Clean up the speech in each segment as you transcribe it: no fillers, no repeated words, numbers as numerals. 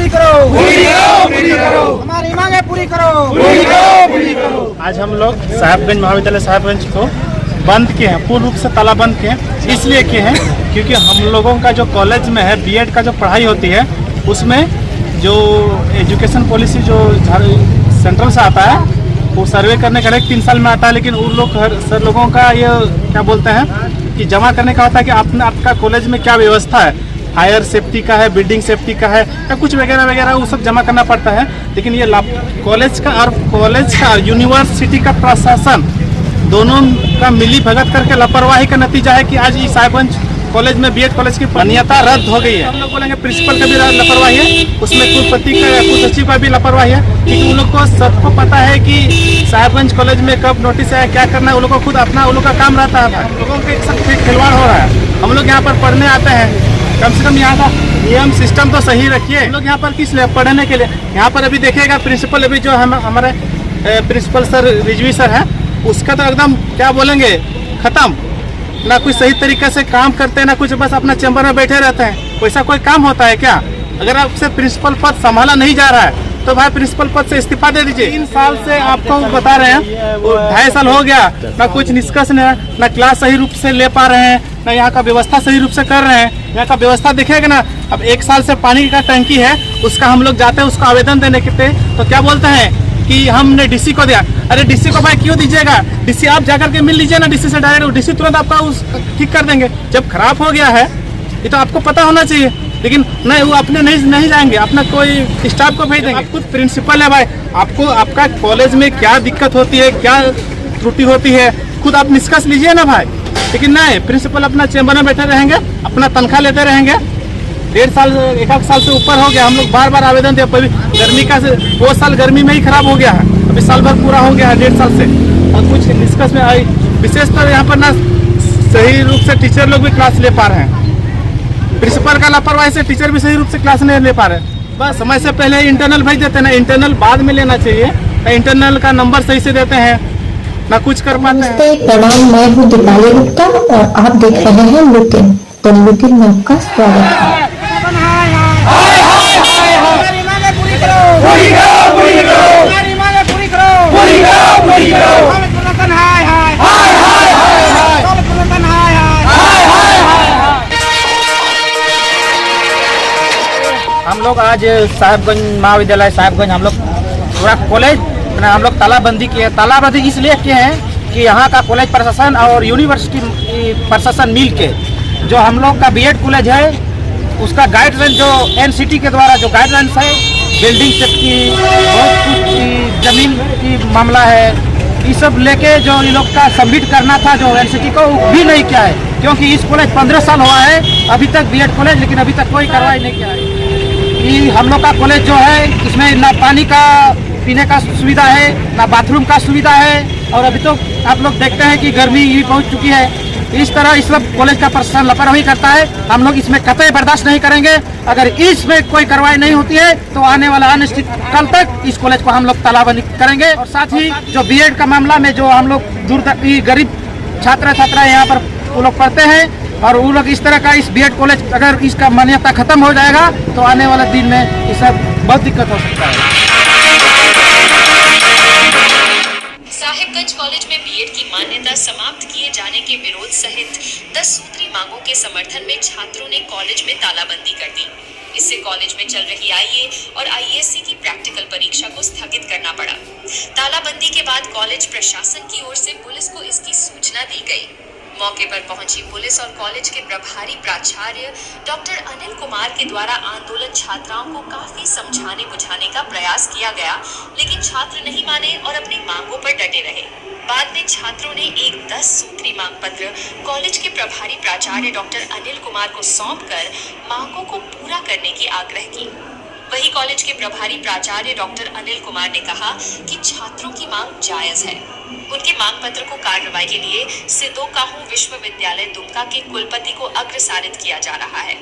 पूरी करो, पूरी करो, पूरी करो, हमारी मांगे पूरी करो, पूरी करो, पूरी करो। आज हम लोग साहेबगंज महाविद्यालय साहेबगंज को बंद किए हैं, पूर्ण रूप से ताला बंद किए हैं। इसलिए किए हैं क्योंकि हम लोगों का जो कॉलेज में है बीएड का जो पढ़ाई होती है उसमें जो एजुकेशन पॉलिसी जो सेंट्रल से आता है वो सर्वे करने का 3 साल में आता है, लेकिन उन लोग सर लोगों का ये क्या बोलते हैं कि जमा करने का होता है कि आपका कॉलेज में क्या व्यवस्था है, फायर सेफ्टी का है, बिल्डिंग सेफ्टी का है या कुछ वगैरह वगैरह, वो सब जमा करना पड़ता है। लेकिन ये कॉलेज का और यूनिवर्सिटी का प्रशासन दोनों का मिली भगत करके लापरवाही का नतीजा है कि आज इस साहेबगंज कॉलेज में बीएड कॉलेज की मान्यता रद्द हो गई है। हम लोग बोलेंगे प्रिंसिपल का भी लापरवाही है, उसमें कुलपति का या कुलसचिव का भी लापरवाही है, क्योंकि उन लोग को सबको पता है कि साहेबगंज कॉलेज में कब नोटिस आया, क्या करना है, उन लोग को खुद अपना उन लोग का काम रहता है। हम लोगों के साथ खिलवाड़ हो रहा है। हम लोग यहाँ पर पढ़ने आते हैं, कम से कम यहाँ का नियम सिस्टम तो सही रखिए। हम लोग यहाँ पर किस लिए पढ़ने के लिए, यहाँ पर अभी देखिएगा प्रिंसिपल अभी जो हमारे प्रिंसिपल सर रिजवी सर है उसका तो एकदम क्या बोलेंगे खत्म, ना कुछ सही तरीके से काम करते हैं ना कुछ, बस अपना चैम्बर में बैठे रहते हैं। वैसा कोई काम होता है क्या? अगर आपसे प्रिंसिपल पद संभाला नहीं जा रहा है तो भाई प्रिंसिपल पद से इस्तीफा दे दीजिए। 3 साल से आपको बता रहे हैं, 2.5 साल हो गया, ना कुछ निष्कर्ष ना क्लास सही रूप से ले पा रहे हैं, ना यहाँ का व्यवस्था सही रूप से कर रहे हैं। यहाँ का व्यवस्था देखिएगा ना, अब 1 साल से पानी का टंकी है उसका हम लोग जाते हैं उसको आवेदन देने के तो क्या बोलते हैं कि हमने डीसी को दिया। अरे डीसी को भाई क्यों दीजिएगा, डीसी आप जाकर के मिल लीजिए ना डीसी से डायरेक्ट, डीसी तुरंत आपका ठीक कर देंगे। जब खराब हो गया है ये तो आपको पता होना चाहिए, लेकिन नहीं वो अपने नहीं जाएंगे, अपना कोई स्टाफ को भेज देंगे। आप खुद प्रिंसिपल है भाई, आपको आपका कॉलेज में क्या दिक्कत होती है, क्या त्रुटि होती है, खुद आप निष्कर्ष लीजिए ना भाई। लेकिन नहीं, प्रिंसिपल अपना चैम्बर में बैठे रहेंगे, अपना तनख्वाह लेते रहेंगे। 1.5 साल 1 साल से ऊपर हो गया, हम लोग बार आवेदन दे, गर्मी का वो साल गर्मी में ही खराब हो गया है, अभी साल भर पूरा हो गया है 1.5 साल से, और कुछ निष्कर्ष में आई। विशेषकर यहाँ पर ना सही रूप से टीचर लोग भी क्लास ले पा रहे हैं, प्रिंसिपल का लापरवाही से टीचर भी सही रूप से क्लास नहीं ले पा रहे। बस समय से पहले इंटरनल भेज देते हैं ना, इंटरनल बाद में लेना चाहिए, इंटरनल का नंबर सही से देते हैं ना कुछ कर पाते हैं। प्रणाम, मैं हूँ दीपाली गुप्ता और आप देख रहे हैं लुटिन। तो लुटिन में आपका स्वागत है। हम लोग आज साहेबगंज महाविद्यालय साहेबगंज हम लोग पूरा कॉलेज हम लोग तालाबंदी किए। तालाबंदी इसलिए किए हैं कि यहाँ का कॉलेज प्रशासन और यूनिवर्सिटी प्रशासन मिल के जो हम लोग का बीएड कॉलेज है उसका गाइडलाइन जो एनसीटी के द्वारा जो गाइडलाइंस है, बिल्डिंग सेफ्टी, बहुत कुछ जमीन की मामला है, ये सब लेके जो इन लोग का सबमिट करना था जो एनसीटी को भी नहीं किया है, क्योंकि इस कॉलेज 15 साल हुआ है अभी तक बीएड कॉलेज, लेकिन अभी तक कोई कार्रवाई नहीं किया है। कि हम लोग का कॉलेज जो है इसमें ना पानी का पीने का सुविधा है, ना बाथरूम का सुविधा है, और अभी तो आप लोग देखते हैं कि गर्मी भी पहुंच चुकी है। इस तरह इस सब कॉलेज का प्रशासन लापरवाही करता है, हम लोग इसमें कतई बर्दाश्त नहीं करेंगे। अगर इसमें कोई कार्रवाई नहीं होती है तो आने वाला अनिश्चित कल तक इस कॉलेज को हम लोग तालाबंदी करेंगे। और साथ ही जो बीएड का मामला में जो हम लोग दूर तक गरीब छात्र यहाँ पर वो लोग पढ़ते हैं, और वो लोग इस तरह का इस बीएड कॉलेज अगर इसका मान्यता खत्म हो जाएगा तो आने वाले दिन में इस सब बहुत दिक्कत हो सकता है। साहिबगंज कॉलेज में बीएड की मान्यता समाप्त किए जाने के विरोध सहित 10 सूत्री मांगों के समर्थन में छात्रों ने कॉलेज में तालाबंदी कर दी। इससे कॉलेज में चल रही आईए और आईएएससी की प्रैक्टिकल परीक्षा को स्थगित करना पड़ा। तालाबंदी के बाद कॉलेज प्रशासन की ओर से पुलिस को इसकी सूचना दी गई। मौके पर पहुंची पुलिस और कॉलेज के प्रभारी प्राचार्य डॉक्टर अनिल कुमार के द्वारा आंदोलन छात्राओं को काफी समझाने बुझाने का प्रयास किया गया, लेकिन छात्र नहीं माने और अपनी मांगों पर डटे रहे। बाद में छात्रों ने एक 10 सूत्री मांग पत्र कॉलेज के प्रभारी प्राचार्य डॉक्टर अनिल कुमार को सौंपकर मांगों को पूरा करने की आग्रह की। वही कॉलेज के प्रभारी प्राचार्य डॉक्टर अनिल कुमार ने कहा कि छात्रों की मांग जायज है। उनके मांग पत्र को कार्रवाई के लिए सिदोकाहू विश्वविद्यालय दुमका के कुलपति को अग्रसारित किया जा रहा है।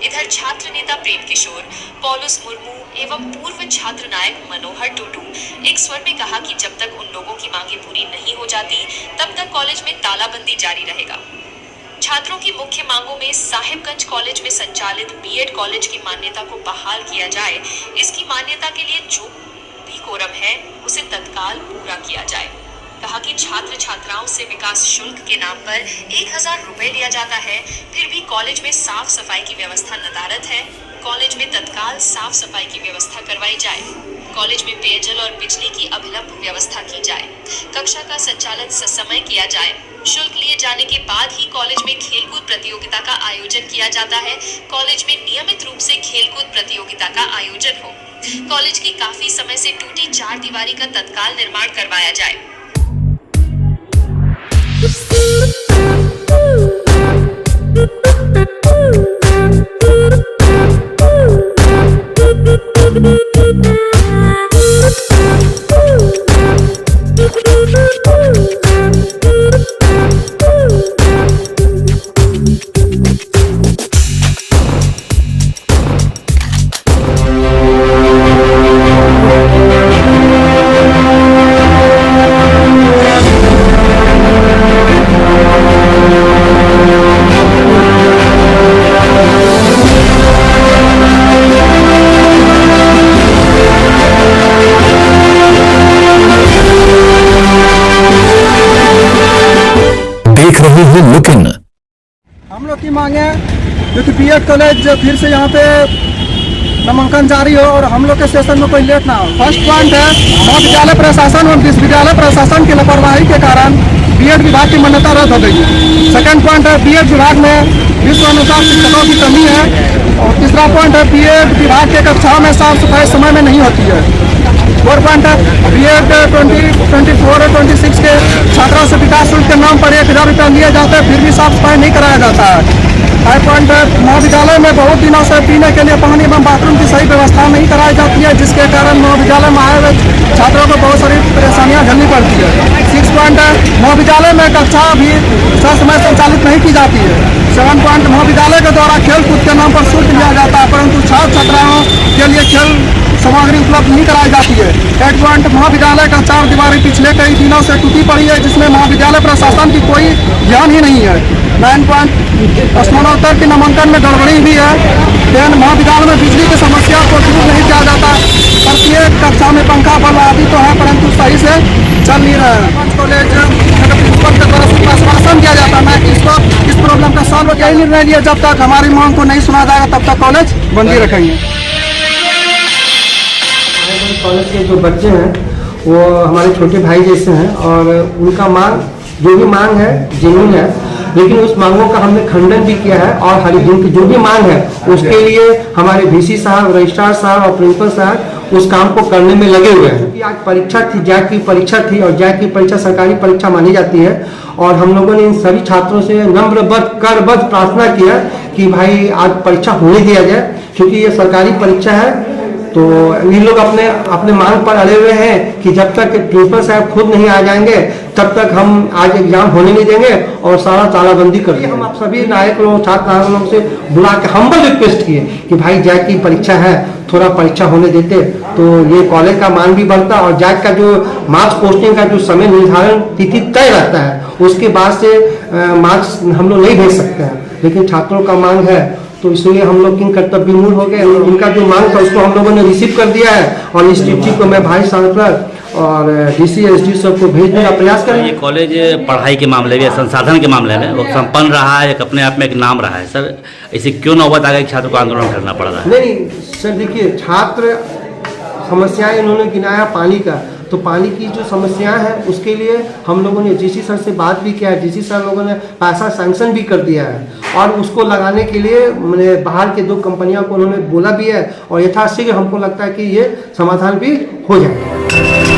इधर छात्र नेता प्रेम किशोर, पौलुस मुर्मू एवं पूर्व छात्र नायक मनोहर टुडू एक स्वर में कहा कि जब तक उन लोगों की मांगे पूरी नहीं हो जाती तब तक कॉलेज में तालाबंदी जारी रहेगा। छात्रों की मुख्य मांगों में साहिबगंज कॉलेज में संचालित बीएड कॉलेज की मान्यता को बहाल किया जाए। इसकी मान्यता के लिए जो भी कोरम है उसे तत्काल पूरा किया जाए। कहा कि छात्र छात्राओं से विकास शुल्क के नाम पर 1000 रुपए लिया जाता है, फिर भी कॉलेज में साफ सफाई की व्यवस्था नदारद है। कॉलेज में तत्काल साफ सफाई की व्यवस्था करवाई जाए। कॉलेज में पेयजल और बिजली की अभिलंब व्यवस्था की जाए। कक्षा का संचालन ससमय किया जाए। शुल्क लिए जाने के बाद ही कॉलेज में खेलकूद प्रतियोगिता का आयोजन किया जाता है। कॉलेज में नियमित रूप से खेलकूद प्रतियोगिता का आयोजन हो। कॉलेज की काफी समय से टूटी 4 दीवारी का तत्काल निर्माण करवाया जाए। देख रहे हैं लुकिन। हम लोग की मांगे क्योंकि बीएड कॉलेज फिर से यहाँ पे नामांकन जारी हो और हम लोग के सेशन में कोई लेट ना हो। फर्स्ट पॉइंट है महाविद्यालय प्रशासन और विश्वविद्यालय प्रशासन की लापरवाही के कारण बीएड विभाग की मान्यता रद्द हो गई है। सेकंड पॉइंट है बीएड विभाग में विश्वानुसार शिक्षकों की कमी है। और तीसरा पॉइंट है बीएड विभाग के कक्षाओं में साफ सफाई समय में नहीं होती है। फोर पॉइंट है बीएड 2024 और 26 के छात्रों से विकास शुल्क के नाम पर 1000 रुपये लिए जाते हैं, फिर भी साफ सफाई नहीं कराया जाता है। 5 पॉइंट है महाविद्यालय में बहुत दिनों से पीने के लिए पानी एवं बाथरूम की सही व्यवस्था नहीं कराई जाती है, जिसके कारण महाविद्यालय में आए हुए छात्रों को बहुत सारी परेशानियां झेलनी पड़ती है। 6 पॉइंट है महाविद्यालय में कक्षा भी समय संचालित नहीं की जाती है। 7 पॉइंट महाविद्यालय के द्वारा खेल कूद के नाम पर शुल्क लिया जाता है, परंतु छात्र छात्राओं के लिए खेल सामग्री उपलब्ध नहीं कराई जाती है। 8 पॉइंट महाविद्यालय का 4 दीवारी पिछले कई दिनों से टूटी पड़ी है, जिसमें महाविद्यालय प्रशासन की कोई ध्यान ही नहीं है। 9 पॉइंट स्नातकोत्तर के नामांकन में गड़बड़ी भी है। 10 महाविद्यालय में बिजली की समस्या को दूर नहीं किया जाता। प्रत्येक कक्षा में पंखा बल्ब आदि तो है, परंतु सही से चल नहीं रहा है। कॉलेज प्रिंसिपल के द्वारा आश्वासन दिया जाता है कि इसको इस प्रॉब्लम का सॉल्व यही निर्णय लिया, जब तक हमारी मांग को नहीं सुना जाएगा तब तक कॉलेज बंद ही रखेंगे। कॉलेज के जो बच्चे हैं वो हमारे छोटे भाई जैसे हैं और उनका मांग जो भी मांग है जेन्युइन है, लेकिन उस मांगों का हमने खंडन भी किया है और उनकी जो भी मांग है उसके लिए हमारे वीसी साहब, रजिस्ट्रार साहब और प्रिंसिपल साहब उस काम को करने में लगे हुए हैं। क्योंकि आज परीक्षा थी, जैक की परीक्षा थी और जैक की परीक्षा सरकारी परीक्षा मानी जाती है और हम लोगों ने इन सभी छात्रों से नम्रबद्ध करबद्ध प्रार्थना किया कि भाई आज परीक्षा होने दिया जाए, क्योंकि ये सरकारी परीक्षा है। तो ये लोग अपने मांग पर अड़े हुए हैं कि जब तक प्रिंसिपल साहब खुद नहीं आ जाएंगे तब तक हम आज एग्जाम होने नहीं देंगे और सारा तालाबंदी कर देंगे। हम आप सभी नायक लोगों, छात्र नायक लोगों से बुला के हम्बल रिक्वेस्ट किए कि भाई जैक की परीक्षा है, थोड़ा परीक्षा होने देते तो ये कॉलेज का मान भी बढ़ता और जैक का जो मार्क्स पोस्टिंग का जो समय निर्धारण तिथि तय रहता है उसके बाद से मार्क्स हम लोग नहीं भेज सकते हैं, लेकिन छात्रों का मांग है तो इसलिए हम लोग किन कर्तव्य मूल हो गए। उनका जो मांग था उसको हम लोगों ने रिसीव कर दिया है और इस चिट्ठी को मैं भाई सांसद और डीसी एसडी सबको भेजने का प्रयास करेंगे। ये कॉलेज पढ़ाई के मामले में, संसाधन के मामले में वो संपन्न रहा है, एक अपने आप में एक नाम रहा है। सर ऐसे क्यों नौबत आ गई छात्र को आंदोलन करना पड़ रहा है? नहीं सर, देखिए छात्र समस्याएं इन्होंने गिनाया पानी का, तो पानी की जो समस्याएं हैं उसके लिए हम लोगों ने डीसी सर से बात भी किया है। डीसी सर लोगों ने पैसा सैंक्शन भी कर दिया है और उसको लगाने के लिए मैंने बाहर के 2 कंपनियों को उन्होंने बोला भी है और यथाशीघ्र हमको लगता है कि ये समाधान भी हो जाएगा।